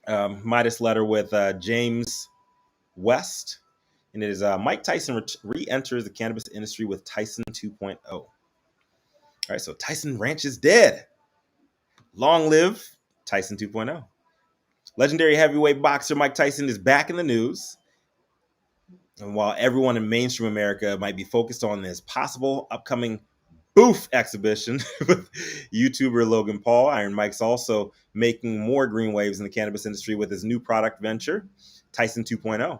Midas letter with James West. And it is Mike Tyson re-enters the cannabis industry with TYSON 2.0. All right, so Tyson Ranch is dead. Long live TYSON 2.0. Legendary heavyweight boxer Mike Tyson is back in the news. And while everyone in mainstream America might be focused on this possible upcoming Boof exhibition with YouTuber Logan Paul, Iron Mike's also making more green waves in the cannabis industry with his new product venture, TYSON 2.0.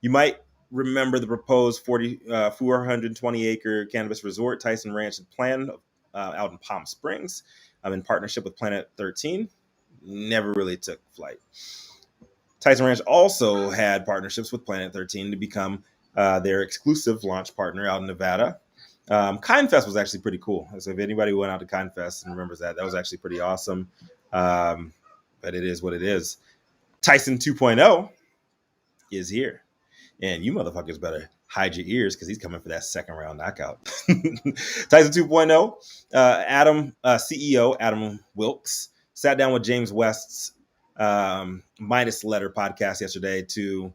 You might remember the proposed 420-acre cannabis resort Tyson Ranch had planned out in Palm Springs in partnership with Planet 13. Never really took flight. Tyson Ranch also had partnerships with Planet 13 to become their exclusive launch partner out in Nevada. KindFest was actually pretty cool. So if anybody went out to KindFest and remembers that was actually pretty awesome. But it is what it is. TYSON 2.0 is here. And you motherfuckers better hide your ears because he's coming for that second round knockout. TYSON 2.0, CEO Adam Wilkes sat down with James West's Midas Letter podcast yesterday to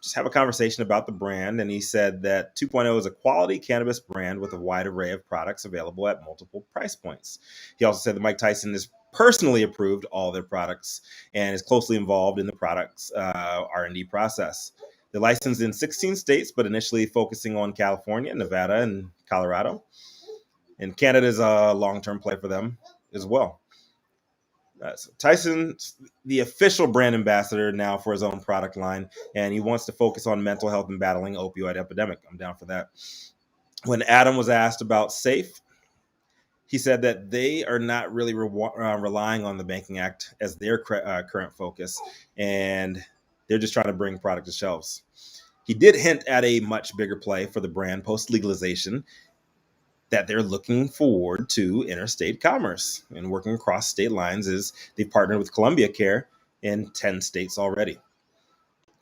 just have a conversation about the brand. And he said that 2.0 is a quality cannabis brand with a wide array of products available at multiple price points. He also said that Mike Tyson has personally approved all their products and is closely involved in the product's R&D process. They're licensed in 16 states, but initially focusing on California, Nevada, and Colorado. And Canada is a long-term play for them as well. So Tyson's the official brand ambassador now for his own product line, and he wants to focus on mental health and battling opioid epidemic. I'm down for that. When Adam was asked about SAFE, he said that they are not really relying on the Banking Act as their current focus, and they're just trying to bring product to shelves. He did hint at a much bigger play for the brand post-legalization, that they're looking forward to interstate commerce and working across state lines as they've partnered with Columbia Care in 10 states already.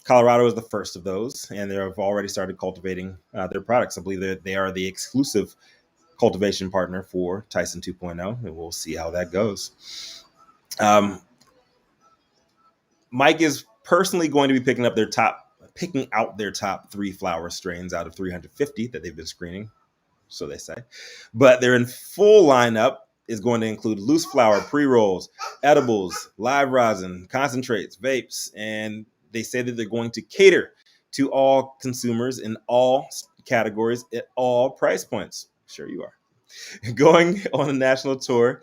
Colorado is the first of those, and they've already started cultivating their products. I believe that they are the exclusive cultivation partner for TYSON 2.0, and we'll see how that goes. Mike is personally going to be picking out their top 3 flower strains out of 350 that they've been screening, so they say. But their in full lineup is going to include loose flower, pre-rolls, edibles, live rosin, concentrates, vapes, and they say that they're going to cater to all consumers in all categories at all price points. Sure you are. Going on a national tour,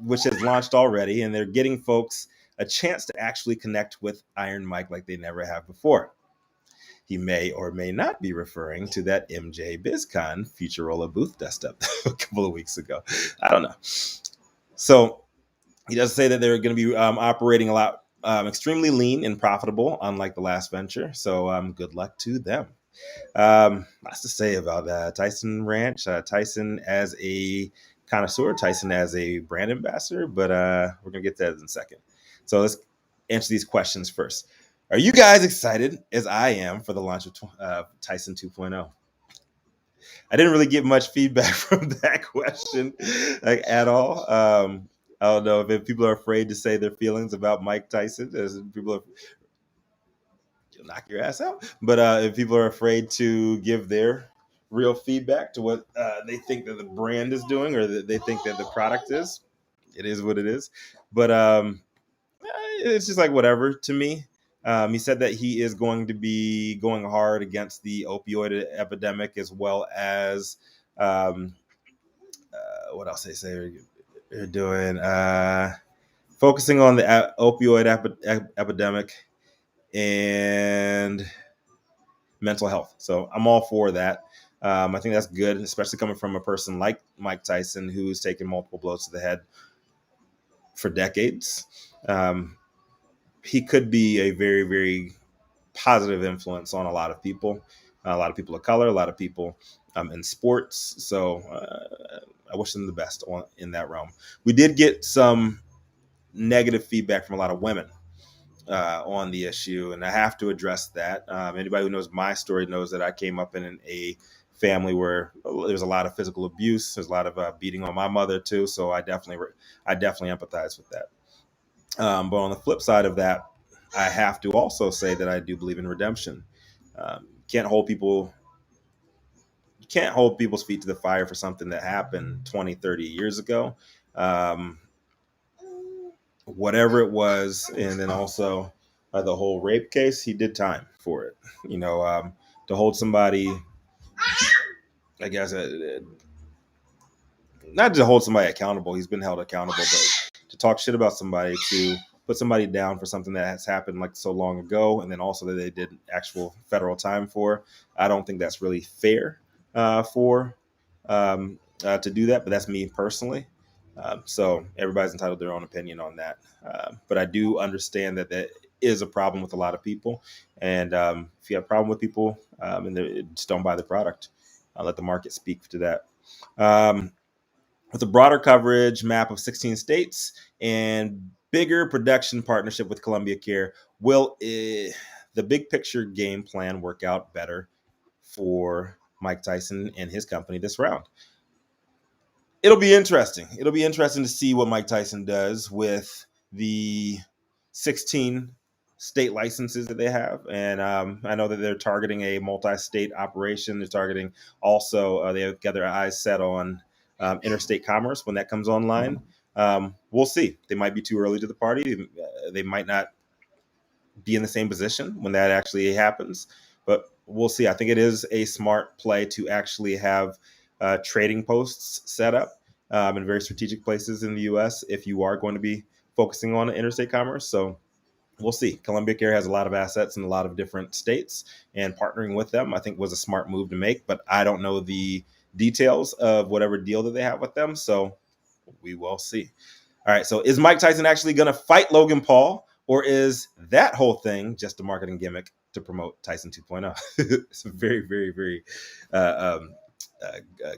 which has launched already, and they're getting folks a chance to actually connect with Iron Mike like they never have before. He may or may not be referring to that MJ BizCon Futurola booth dust up a couple of weeks ago. I don't know. So he does say that they're going to be operating a lot extremely lean and profitable, unlike the last venture. So good luck to them. Lots to say about Tyson Ranch, Tyson as a connoisseur, Tyson as a brand ambassador, but we're going to get to that in a second. So let's answer these questions first. Are you guys excited as I am for the launch of TYSON 2.0? I didn't really get much feedback from that question at all. I don't know if people are afraid to say their feelings about Mike Tyson, as people are, you'll knock your ass out. But if people are afraid to give their real feedback to what they think that the brand is doing or that they think that the product is, it is what it is. But it's just like whatever to me. He said that he is going to be going hard against the opioid epidemic, as well as what else they say they're doing, focusing on the opioid epidemic and mental health. So I'm all for that. I think that's good, especially coming from a person like Mike Tyson, who's taken multiple blows to the head for decades. He could be a very, very positive influence on a lot of people of color, a lot of people in sports. So I wish them the best in that realm. We did get some negative feedback from a lot of women on the issue, and I have to address that. Anybody who knows my story knows that I came up in a family where there's a lot of physical abuse. There's a lot of beating on my mother too. So I definitely empathize with that. But on the flip side of that, I have to also say that I do believe in redemption. Can't hold people you can't hold people's feet to the fire for something that happened 20, 30 years ago. Um, Whatever it was. And then also the whole rape case, he did time for it. To hold somebody, I guess, not to hold somebody accountable. He's been held accountable, but to talk shit about somebody, to put somebody down for something that has happened like so long ago, and then also that they did actual federal time for. I don't think that's really fair for to do that. But that's me personally. So everybody's entitled to their own opinion on that. But I do understand that that is a problem with a lot of people. And if you have a problem with people, and just don't buy the product. Let the market speak to that. Um, with a broader coverage map of 16 states and bigger production partnership with Columbia Care, will the big picture game plan work out better for Mike Tyson and his company this round? It'll be interesting. It'll be interesting to see what Mike Tyson does with the 16 state licenses that they have. And I know that they're targeting a multi-state operation. They're targeting also, they have got their eyes set on interstate commerce when that comes online. We'll see. They might be too early to the party. They might not be in the same position when that actually happens. But we'll see. I think it is a smart play to actually have trading posts set up in very strategic places in the U.S. if you are going to be focusing on interstate commerce. So we'll see. Columbia Care has a lot of assets in a lot of different states, and partnering with them, I think, was a smart move to make. But I don't know the details of whatever deal that they have with them. So we will see. All right. So is Mike Tyson actually going to fight Logan Paul, or is that whole thing just a marketing gimmick to promote Tyson 2.0? It's a very, very, very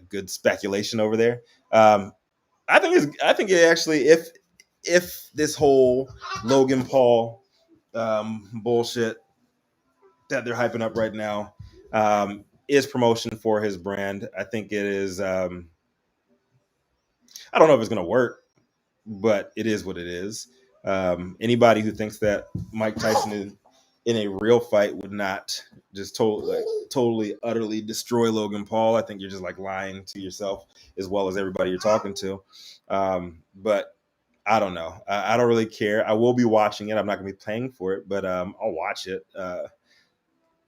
good speculation over there. I think it actually, if this whole Logan Paul bullshit that they're hyping up right now is promotion for his brand, I think it is. I don't know if it's going to work, but it is what it is. Anybody who thinks that Mike Tyson is in a real fight would not just totally, utterly destroy Logan Paul. I think you're just like lying to yourself as well as everybody you're talking to. But I don't know. I don't really care. I will be watching it. I'm not going to be paying for it, but I'll watch it.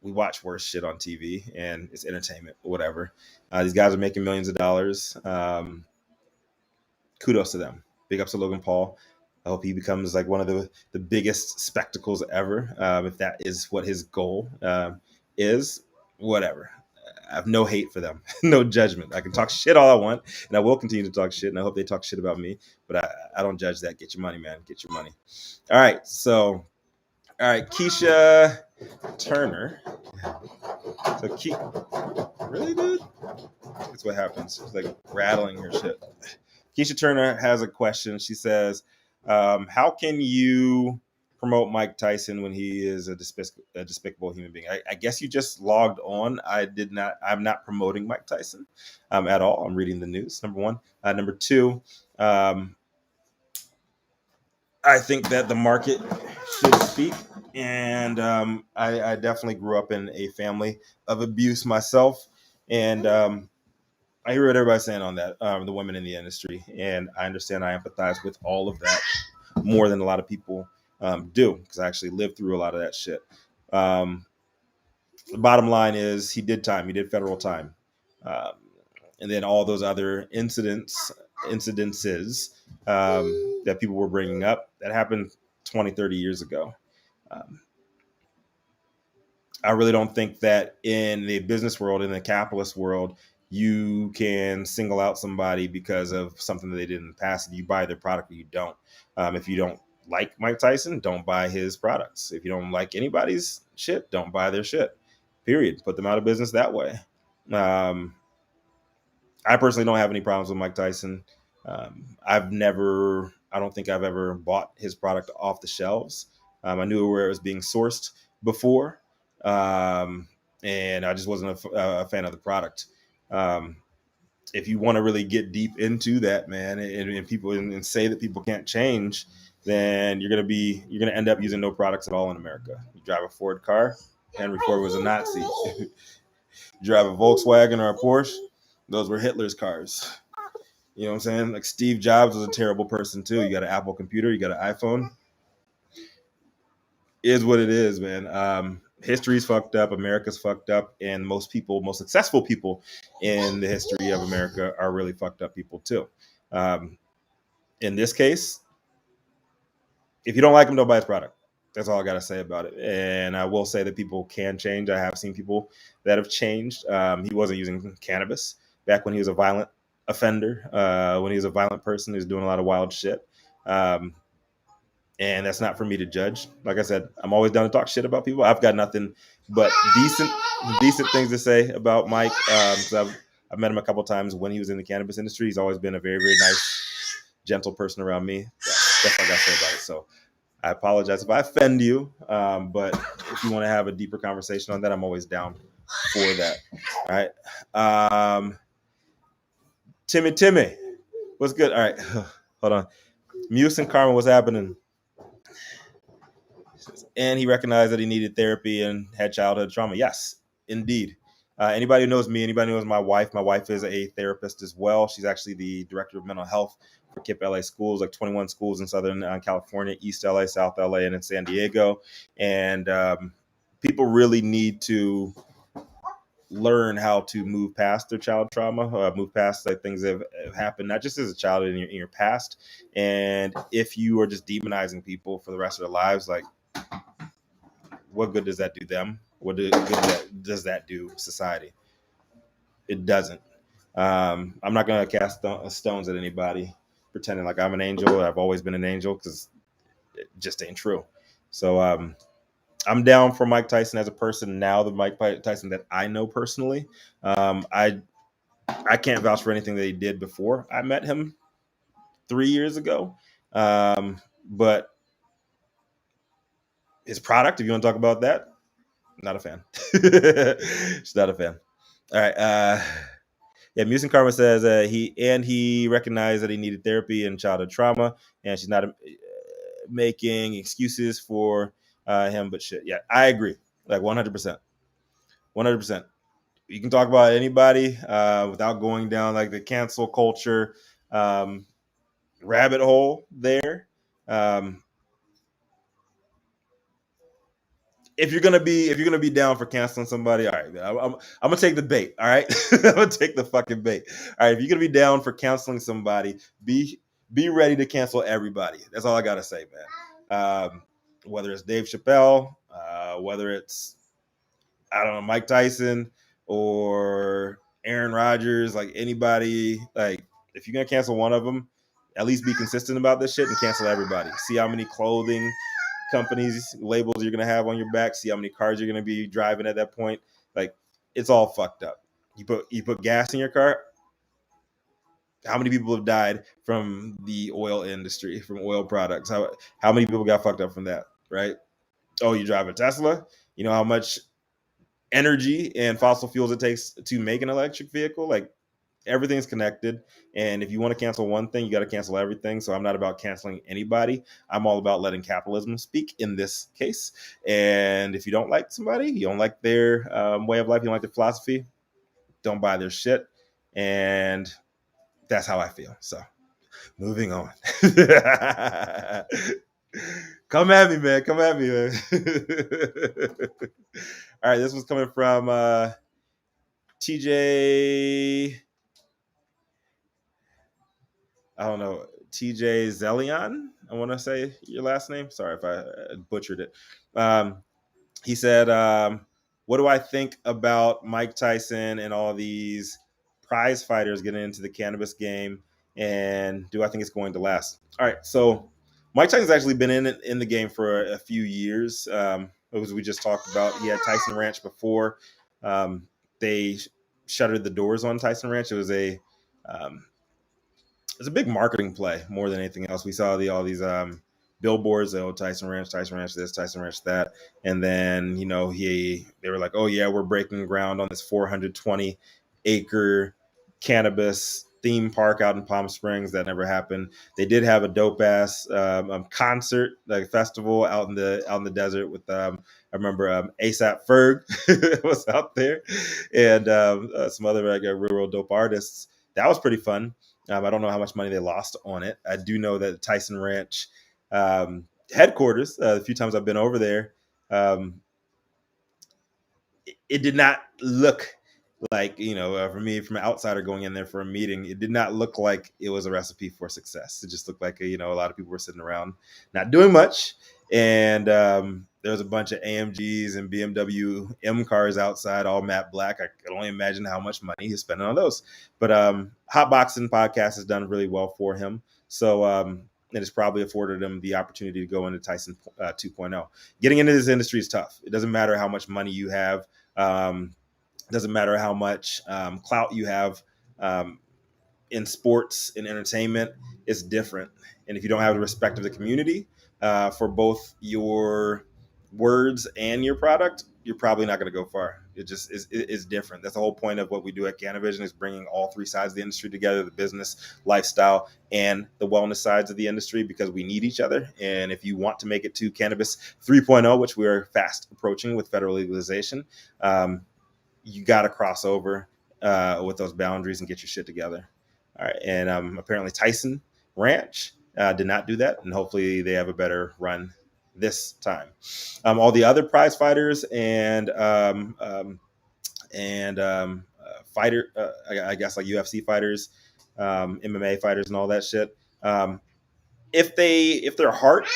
We watch worse shit on TV, and it's entertainment, whatever. These guys are making millions of dollars. Kudos to them. Big ups to Logan Paul. I hope he becomes like one of the biggest spectacles ever. If that is what his goal is, whatever. I have no hate for them, no judgment. I can talk shit all I want, and I will continue to talk shit, and I hope they talk shit about me. But I don't judge that. Get your money, man. Get your money. All right. So, all right, Keisha Turner. Really, dude? That's what happens. It's like rattling her shit. Keisha Turner has a question. She says, how can you promote Mike Tyson when he is a despicable human being? I guess you just logged on. I'm not promoting Mike Tyson at all. I'm reading the news, number one. Number two, I think that the market should speak. And I definitely grew up in a family of abuse myself. And I hear what everybody's saying on that, the women in the industry. And I understand, I empathize with all of that more than a lot of people do, because I actually lived through a lot of that shit. The bottom line is he did time. He did federal time. Um, and then all those other incidences that people were bringing up that happened 20, 30 years ago. Um, I really don't think that in the business world, in the capitalist world, you can single out somebody because of something that they did in the past. If you buy their product or you don't. If you don't like Mike Tyson, don't buy his products. If you don't like anybody's shit, don't buy their shit. Period. Put them out of business that way. I personally don't have any problems with Mike Tyson. I don't think I've ever bought his product off the shelves. I knew where it was being sourced before, and I just wasn't a fan of the product. Um, if you want to really get deep into that, man, and people and say that people can't change, then you're gonna end up using no products at all in America. You drive a Ford car, Henry Ford was a Nazi. You drive a Volkswagen or a Porsche, those were Hitler's cars. You know what I'm saying? Like Steve Jobs was a terrible person too. You got an Apple computer, you got an iPhone. Is what it is, man. History's fucked up, America's fucked up, and most successful people in the history of America are really fucked up people too. In this case, if you don't like him, don't buy his product. That's all I got to say about it. And I will say that people can change. I have seen people that have changed. He wasn't using cannabis back when he was a violent offender, when he was a violent person who's doing a lot of wild shit. And that's not for me to judge. Like I said, I'm always down to talk shit about people. I've got nothing but decent things to say about Mike. I've met him a couple times when he was in the cannabis industry. He's always been a very, very nice, gentle person around me. That's all I got to say about it. So I apologize if I offend you. But if you want to have a deeper conversation on that, I'm always down for that. All right. Timmy, what's good? All right. Hold on. Muse and Karma, what's happening? And he recognized that he needed therapy and had childhood trauma. Yes, indeed. Anybody who knows me, anybody who knows my wife is a therapist as well. She's actually the director of mental health for KIPP LA schools, like 21 schools in Southern California, East LA, South LA, and in San Diego. And people really need to learn how to move past their child trauma, move past like things that have happened, not just as a child in your past. And if you are just demonizing people for the rest of their lives, like, what good does that do them? What good does that do society? It doesn't. I'm not going to cast stones at anybody pretending like I'm an angel. I've always been an angel, because it just ain't true. So I'm down for Mike Tyson as a person now, the Mike Tyson that I know personally. I can't vouch for anything that he did before I met him 3 years ago. But his product, if you want to talk about that, not a fan. Just not a fan. All right. Yeah, Muse and Karma says he recognized that he needed therapy and childhood trauma, and she's not making excuses for him. But shit, yeah, I agree, like 100%. 100%. You can talk about anybody without going down like the cancel culture rabbit hole there. If you're gonna be down for canceling somebody, all right, I'm gonna take the bait. All right, I'm gonna take the fucking bait. All right, if you're gonna be down for canceling somebody, be ready to cancel everybody. That's all I gotta say, man. Whether it's Dave Chappelle, whether it's, I don't know, Mike Tyson or Aaron Rodgers, like anybody, like if you're gonna cancel one of them, at least be consistent about this shit and cancel everybody. See how many clothing companies, labels you're gonna have on your back. See how many cars you're gonna be driving at that point. Like, it's all fucked up. You put gas in your car. How many people have died from the oil industry, from oil products? How many people got fucked up from that, right? Oh, you drive a Tesla. You know how much energy and fossil fuels it takes to make an electric vehicle? Like, everything's connected, and if you want to cancel one thing, you got to cancel everything. So I'm not about canceling anybody. I'm all about letting capitalism speak in this case. And if you don't like somebody, you don't like their way of life, you don't like their philosophy, don't buy their shit. And that's how I feel. So moving on. Come at me, man. All right, this was coming from TJ. I don't know, TJ Zelion, I want to say your last name. Sorry if I butchered it. He said, what do I think about Mike Tyson and all these prize fighters getting into the cannabis game? And do I think it's going to last? All right. So Mike Tyson's actually been in the game for a few years. As we just talked about, he had Tyson Ranch before. They shuttered the doors on Tyson Ranch. It was it's a big marketing play more than anything else. We saw all these billboards, Tyson Ranch this, Tyson Ranch that, and then they were like, oh yeah, we're breaking ground on this 420 acre cannabis theme park out in Palm Springs. That never happened. They did have a dope ass concert, like festival out in the desert with I remember ASAP Ferg was out there, and some other like real dope artists. That was pretty fun. I don't know how much money they lost on it. I do know that Tyson Ranch headquarters, the few times I've been over there, it did not look like, for me, from an outsider going in there for a meeting, it did not look like it was a recipe for success. It just looked like, a lot of people were sitting around not doing much. And there was a bunch of AMGs and BMW M cars outside, all matte black. I can only imagine how much money he's spending on those. But Hotboxing Podcast has done really well for him. So it has probably afforded him the opportunity to go into Tyson 2.0. Getting into this industry is tough. It doesn't matter how much money you have. Doesn't matter how much clout you have in sports and entertainment. It's different. And if you don't have the respect of the community for both your words and your product, you're probably not going to go far. It just is different. That's the whole point of what we do at Cannavision, is bringing all three sides of the industry together: the business, lifestyle, and the wellness sides of the industry, because we need each other. And if you want to make it to Cannabis 3.0, which we are fast approaching with federal legalization, you got to cross over with those boundaries and get your shit together. All right. And apparently Tyson Ranch did not do that. And hopefully they have a better run this time. All the other prize fighters and fighter, I guess, like UFC fighters, MMA fighters and all that shit. If their heart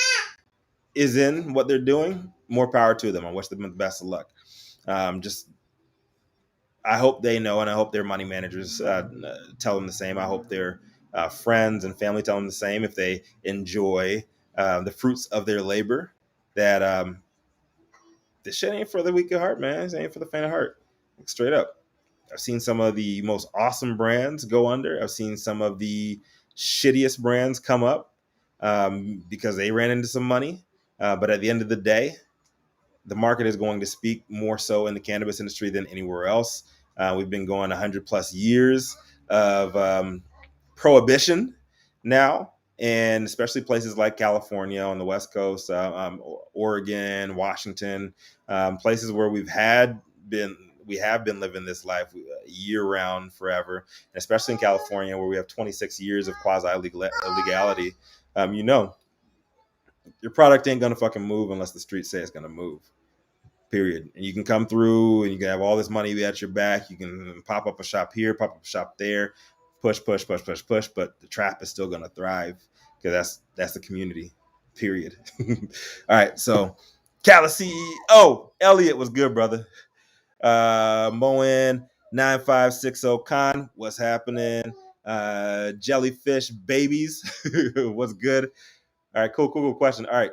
is in what they're doing, more power to them. I wish them the best of luck. I hope they know, and I hope their money managers tell them the same. I hope their friends and family tell them the same, if they enjoy the fruits of their labor, that this shit ain't for the weak of heart, man. This ain't for the faint of heart. Like, straight up. I've seen some of the most awesome brands go under. I've seen some of the shittiest brands come up because they ran into some money. But at the end of the day, the market is going to speak more so in the cannabis industry than anywhere else. We've been going 100 plus years of prohibition now, and especially places like California on the West Coast, Oregon, Washington, places where we have been living this life year round forever, and especially in California, where we have 26 years of quasi legality. Your product ain't gonna fucking move unless the streets say it's gonna move. Period. And you can come through and you can have all this money at your back. You can pop up a shop here, pop up a shop there, push, but the trap is still gonna thrive, because that's the community. Period. All right, so Cali CEO Elliot was good, brother. Moen 9560 Con, what's happening? Jellyfish Babies, what's good? All right, cool question. All right.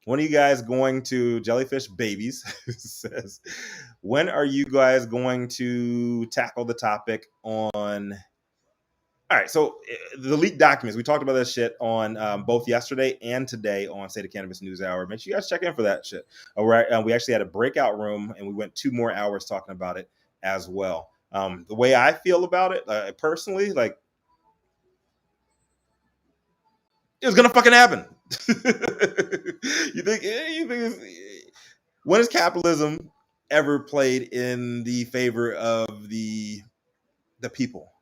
When are you guys going to Jellyfish Babies? Says, when are you guys going to tackle the topic on? All right, so the leaked documents, we talked about that shit on both yesterday and today on State of Cannabis NewsHour. Make sure you guys check in for that shit. All right, we actually had a breakout room, and we went 2 more hours talking about it as well. The way I feel about it, personally, like, it was gonna fucking happen. You think when has capitalism ever played in the favor of the people?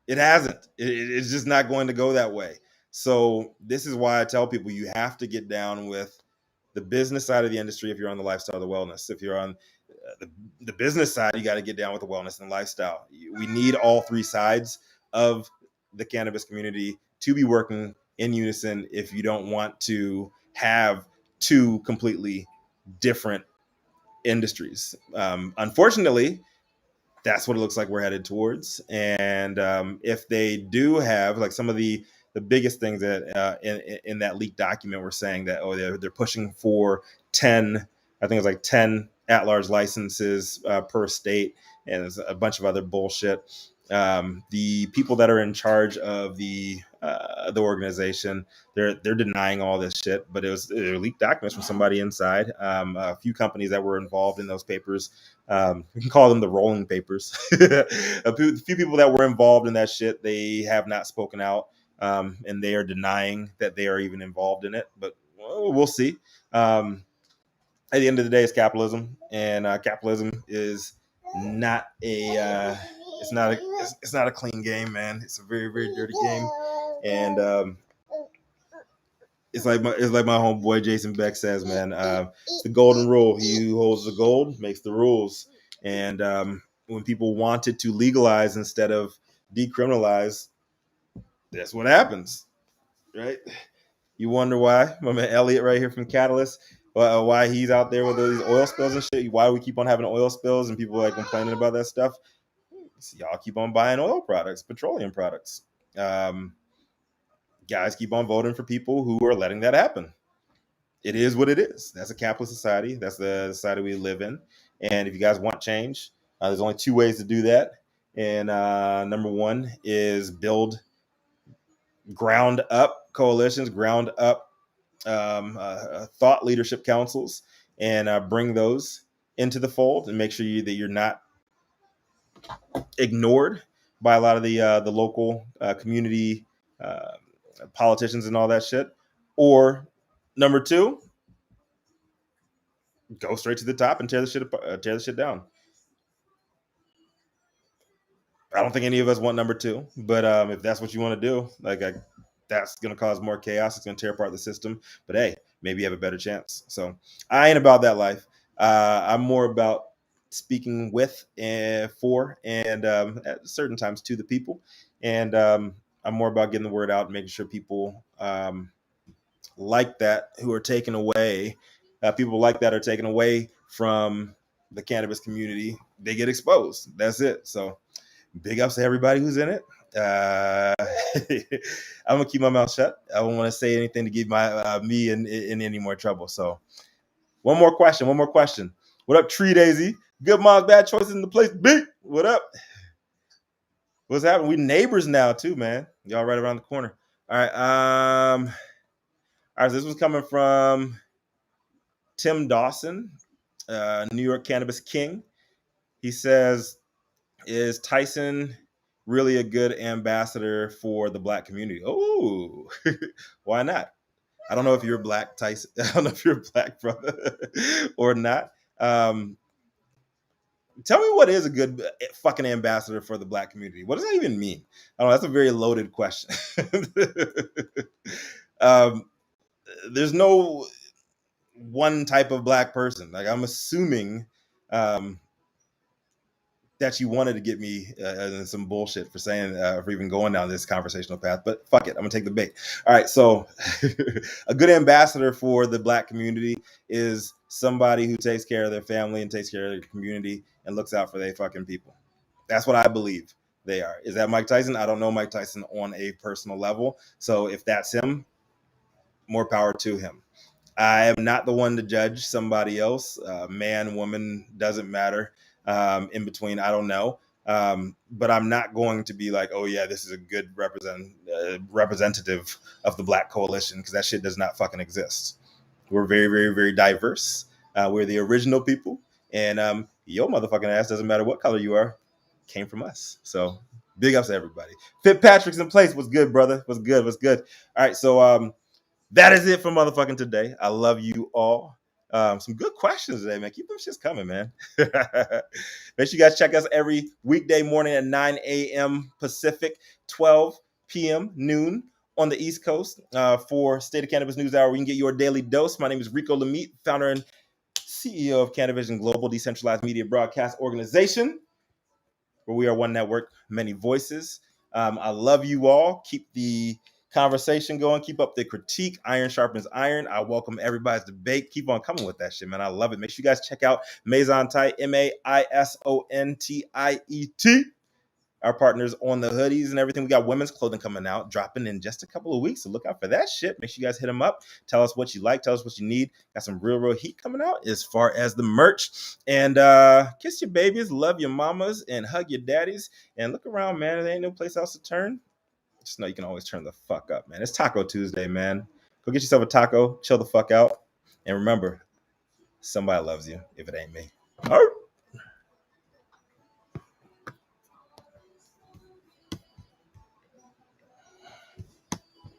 It hasn't. It's just not going to go that way. So this is why I tell people, you have to get down with the business side of the industry if you're on the lifestyle, the wellness. If you're on the business side, you got to get down with the wellness and lifestyle. We need all 3 sides of the cannabis community to be working in unison if you don't want to have 2 completely different industries. Unfortunately, that's what it looks like we're headed towards. And if they do have, like, some of the biggest things that in that leaked document were saying that, they're pushing for 10, I think it's like 10 at-large licenses per state, and there's a bunch of other bullshit. The people that are in charge of the organization, they're denying all this shit, but they're leaked documents from somebody inside. A few companies that were involved in those papers, we can call them the rolling papers. A few people that were involved in that shit, they have not spoken out, and they are denying that they are even involved in it. But we'll see. At the end of the day, it's capitalism, and capitalism is not a it's not a clean game, man. It's a very very dirty game, and it's like my homeboy Jason Beck says, man. It's the golden rule: he who holds the gold makes the rules. And when people wanted to legalize instead of decriminalize, that's what happens, right? You wonder why my man Elliot right here from Catalyst, why he's out there with all these oil spills and shit. Why we keep on having oil spills and people like complaining about that stuff. So y'all keep on buying oil products, petroleum products. Guys keep on voting for people who are letting that happen. It is what it is. That's a capitalist society. That's the society we live in. And if you guys want change, there's only two ways to do that. And number one is build ground up coalitions, ground up thought leadership councils, and bring those into the fold and make sure that you're not ignored by a lot of the local community politicians and all that shit. Or number two, go straight to the top and tear the shit down. I don't think any of us want number two, but if that's what you want to do, that's going to cause more chaos. It's going to tear apart the system. But hey, maybe you have a better chance. So I ain't about that life. I'm more about speaking with and for and at certain times to the people. And I'm more about getting the word out and making sure people like that who are taken away, people like that are taken away from the cannabis community. They get exposed. That's it. So big ups to everybody who's in it. I'm gonna keep my mouth shut. I don't want to say anything to get my me in any more trouble. So one more question. What up, Tree Daisy? Good moms, bad choices in the place. Big. What up? What's happening? We neighbors now too, man. Y'all right around the corner. All right. All right. So this was coming from Tim Dawson, New York Cannabis King. He says, is TYSON really a good ambassador for the Black community? Oh, why not? I don't know if you're Black, TYSON. I don't know if you're a Black brother or not. Tell me what is a good fucking ambassador for the Black community. What does that even mean? I don't know. That's a very loaded question. There's no one type of Black person. Like, I'm assuming that you wanted to get me in some bullshit for saying for even going down this conversational path, but fuck it, I'm gonna take the bait. All right, so a good ambassador for the Black community is somebody who takes care of their family and takes care of their community and looks out for their fucking people. That's what I believe they are. Is that Mike Tyson? I don't know Mike Tyson on a personal level, so if that's him, more power to him. I am not the one to judge somebody else. Man, woman, doesn't matter. In between, I don't know. But I'm not going to be like, oh yeah, this is a good representative of the Black coalition, because that shit does not fucking exist. We're very, very, very diverse. We're the original people, and your motherfucking ass, doesn't matter what color you are, came from us. So big ups to everybody. Fitzpatrick's in place. What's good, brother? What's good? All right, so that is it for motherfucking today. I love you all. Some good questions today, man. Keep them shits coming, man. Make sure you guys check us every weekday morning at 9 a.m. Pacific, 12 p.m. noon on the East Coast for State of Cannabis News Hour. We can get your daily dose. My name is Rico Lamite, founder and CEO of Cannavision Global, decentralized media broadcast organization, where we are one network, many voices. I love you all. Keep the conversation going. Keep up the critique. Iron sharpens iron. I welcome everybody's debate. Keep on coming with that shit, man. I love it. Make sure you guys check out Maisontiet, MAISONTIET. our partners on the hoodies and everything. We got women's clothing coming out, dropping in just a couple of weeks. So look out for that shit. Make sure you guys hit them up. Tell us what you like. Tell us what you need. Got some real heat coming out as far as the merch. And kiss your babies, love your mamas, and hug your daddies. And look around, man. There ain't no place else to turn. Just know you can always turn the fuck up, man. It's Taco Tuesday, man. Go get yourself a taco, chill the fuck out. And remember, somebody loves you if it ain't me. All right.